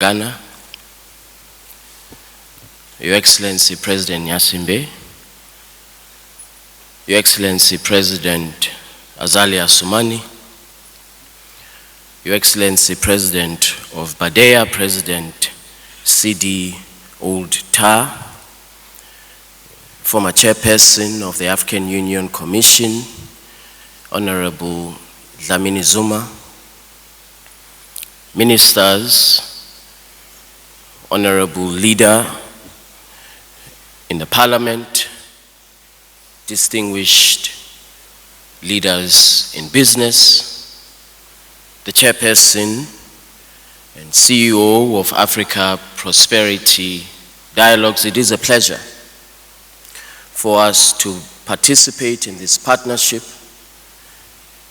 Ghana, Your Excellency President Nyasimbe, Your Excellency President Azali Assoumani, Your Excellency President of Badea, President CD Ould Tah, former Chairperson of the African Union Commission, Honorable Dlamini Zuma, Ministers, Honorable Leader in the Parliament, distinguished leaders in business, the Chairperson and CEO of Africa Prosperity Dialogues. It is a pleasure for us to participate in this partnership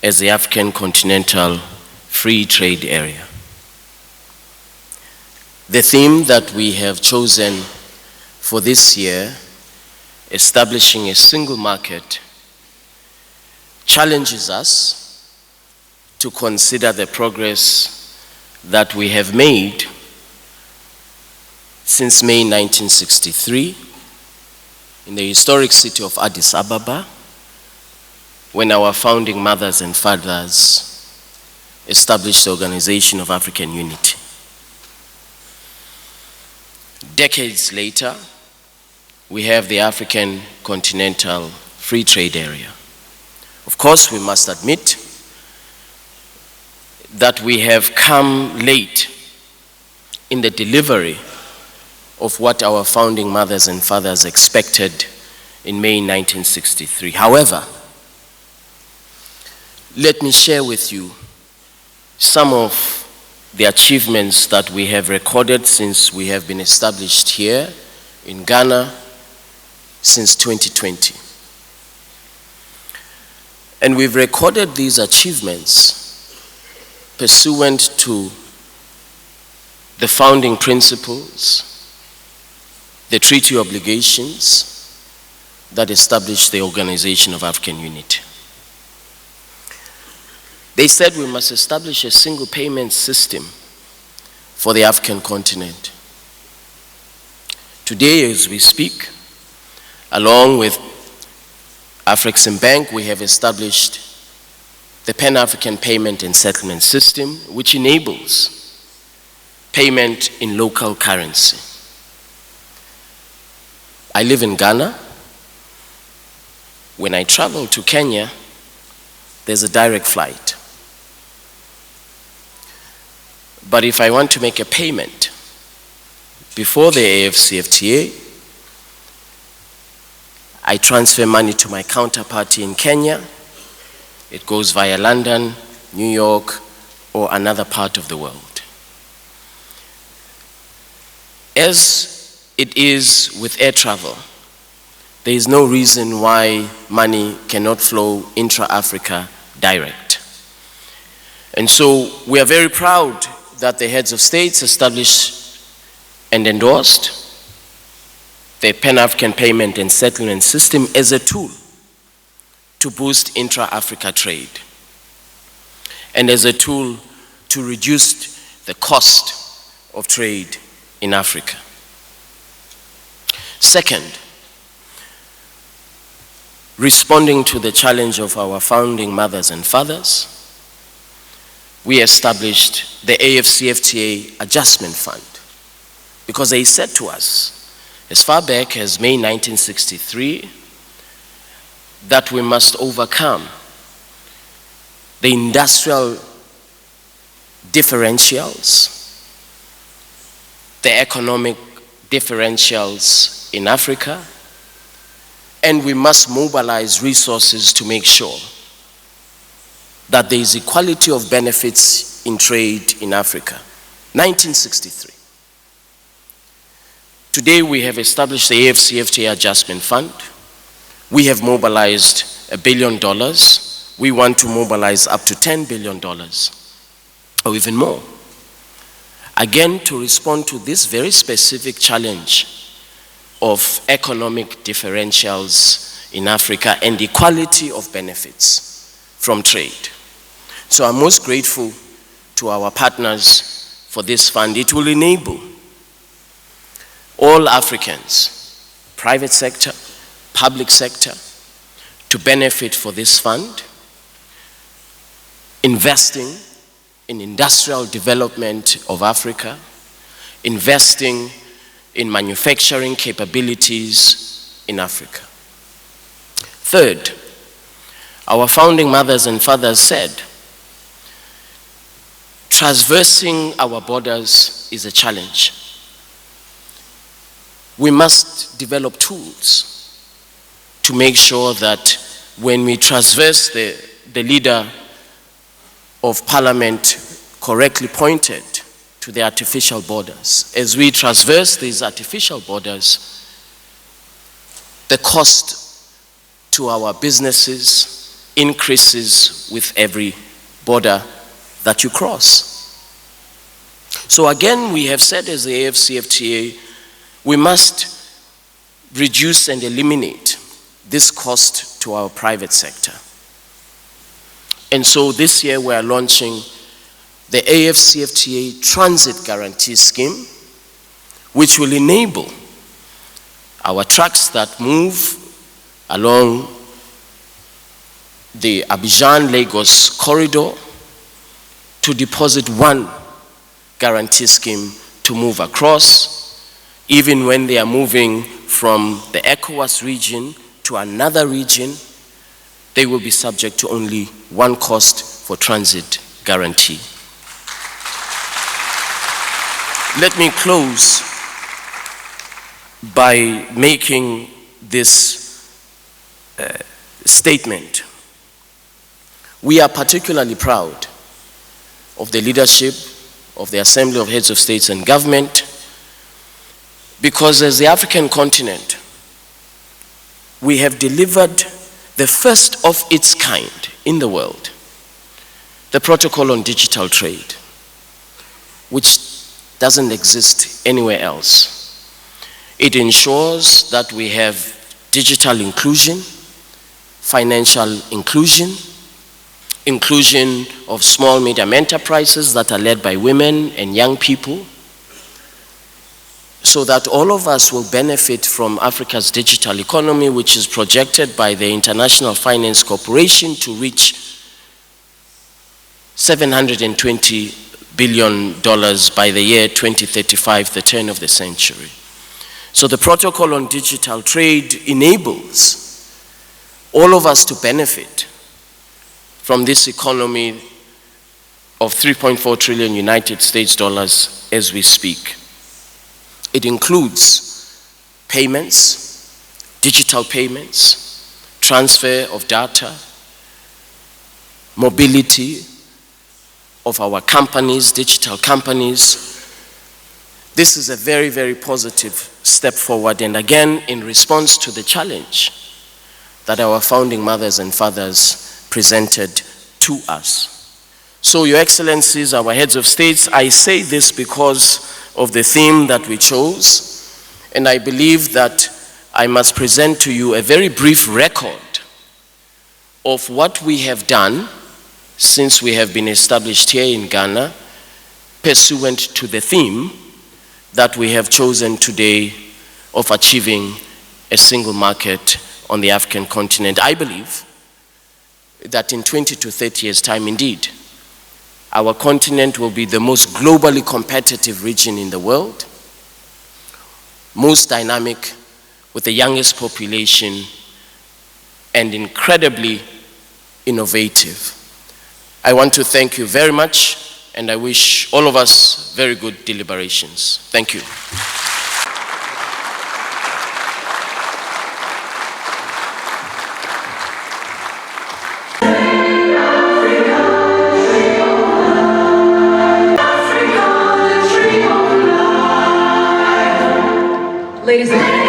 as the African Continental Free Trade Area. The theme that we have chosen for this year, establishing a single market, challenges us to consider the progress that we have made since May 1963 in the historic city of Addis Ababa, when our founding mothers and fathers established the Organization of African Unity. Decades later, we have the African Continental Free Trade Area. Of course, we must admit that we have come late in the delivery of what our founding mothers and fathers expected in May 1963. However, let me share with you some of the achievements that we have recorded since we have been established here in Ghana since 2020. And we've recorded these achievements pursuant to the founding principles, the treaty obligations that established the Organization of African Unity. They said we must establish a single payment system for the African continent. Today, as we speak, along with Afreximbank, we have established the Pan-African Payment and Settlement System, which enables payment in local currency. I live in Ghana. When I travel to Kenya, there's a direct flight. But if I want to make a payment before the AfCFTA, I transfer money to my counterparty in Kenya. It goes via London, New York, or another part of the world. As it is with air travel, there is no reason why money cannot flow intra-Africa direct. And so we are very proud that the heads of states established and endorsed the Pan-African Payment and Settlement System as a tool to boost intra-Africa trade and as a tool to reduce the cost of trade in Africa. Second, responding to the challenge of our founding mothers and fathers, we established the AfCFTA Adjustment Fund because they said to us, as far back as May 1963, that we must overcome the industrial differentials, the economic differentials in Africa, and we must mobilize resources to make sure that there is equality of benefits in trade in Africa. 1963. Today we have established the AfCFTA Adjustment Fund. We have mobilized $1 billion. We want to mobilize up to $10 billion, or even more. Again, to respond to this very specific challenge of economic differentials in Africa and equality of benefits from trade. So I'm most grateful to our partners for this fund, it will enable all Africans, private sector, public sector, to benefit for this fund, investing in industrial development of Africa, investing in manufacturing capabilities in Africa. Third, our founding mothers and fathers said, traversing our borders is a challenge. We must develop tools to make sure that when we traverse, the leader of parliament correctly pointed to the artificial borders. As we traverse these artificial borders, the cost to our businesses increases with every border that you cross. So again, we have said as the AfCFTA, we must reduce and eliminate this cost to our private sector. And so this year we are launching the AfCFTA Transit Guarantee Scheme, which will enable our trucks that move along the Abidjan-Lagos corridor to deposit one guarantee scheme to move across, even when they are moving from the ECOWAS region to another region, they will be subject to only one cost for transit guarantee. Let me close by making this statement. We are particularly proud of the leadership of the Assembly of Heads of States and Government, because as the African continent, we have delivered the first of its kind in the world, the Protocol on Digital Trade, which doesn't exist anywhere else. It ensures that we have digital inclusion, financial inclusion, inclusion of small, medium enterprises that are led by women and young people, so that all of us will benefit from Africa's digital economy, which is projected by the International Finance Corporation to reach $720 billion by the year 2035, the turn of the century. So the Protocol on Digital Trade enables all of us to benefit from this economy of 3.4 trillion United States dollars as we speak. It includes payments, digital payments, transfer of data, mobility of our companies, digital companies. This is a very, very positive step forward, and again, in response to the challenge that our founding mothers and fathers presented to us. So, Your Excellencies, our heads of states, I say this because of the theme that we chose, and I believe that I must present to you a very brief record of what we have done since we have been established here in Ghana, pursuant to the theme that we have chosen today of achieving a single market on the African continent. I believe that in 20 to 30 years' time, indeed, our continent will be the most globally competitive region in the world, most dynamic, with the youngest population, and incredibly innovative. I want to thank you very much, and I wish all of us very good deliberations. Thank you. Ladies and gentlemen.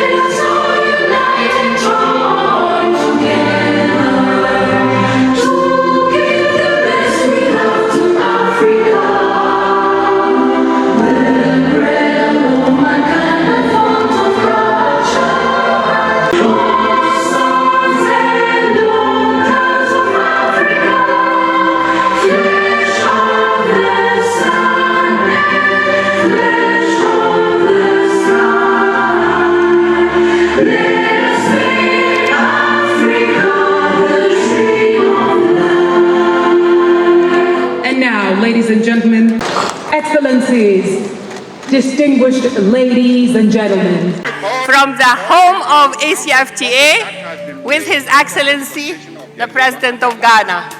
Distinguished ladies and gentlemen. From the home of AfCFTA, with His Excellency, the President of Ghana.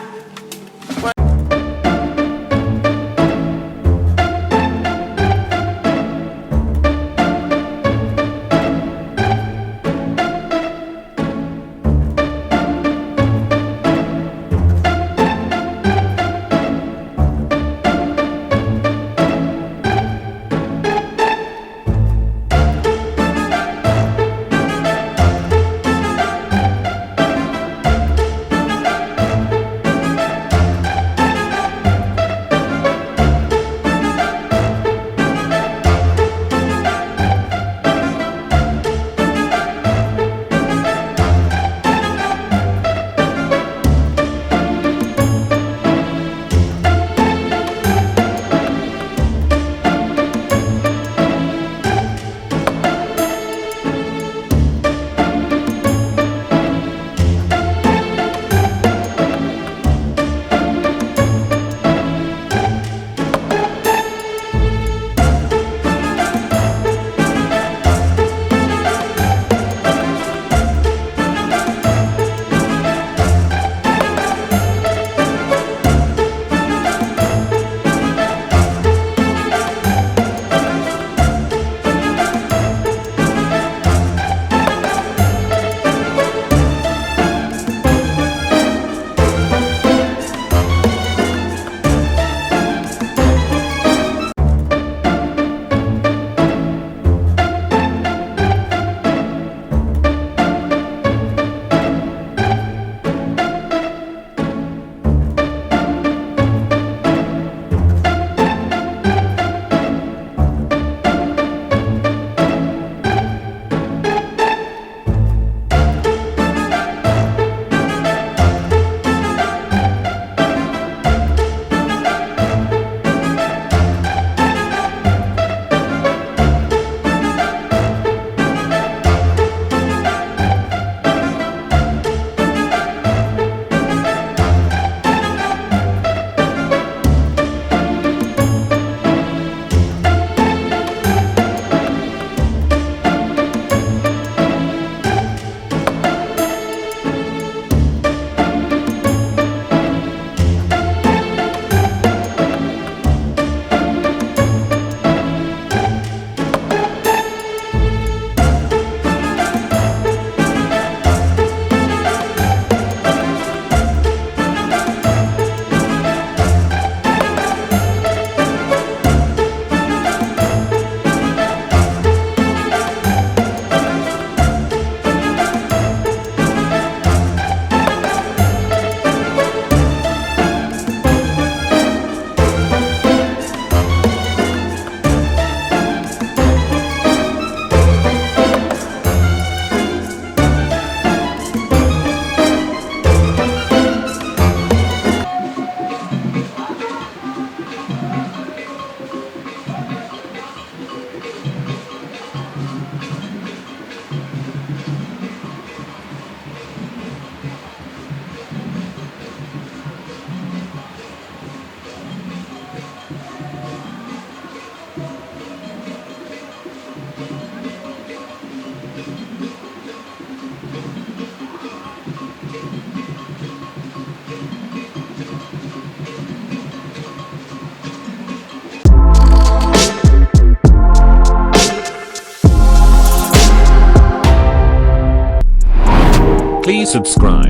Please subscribe.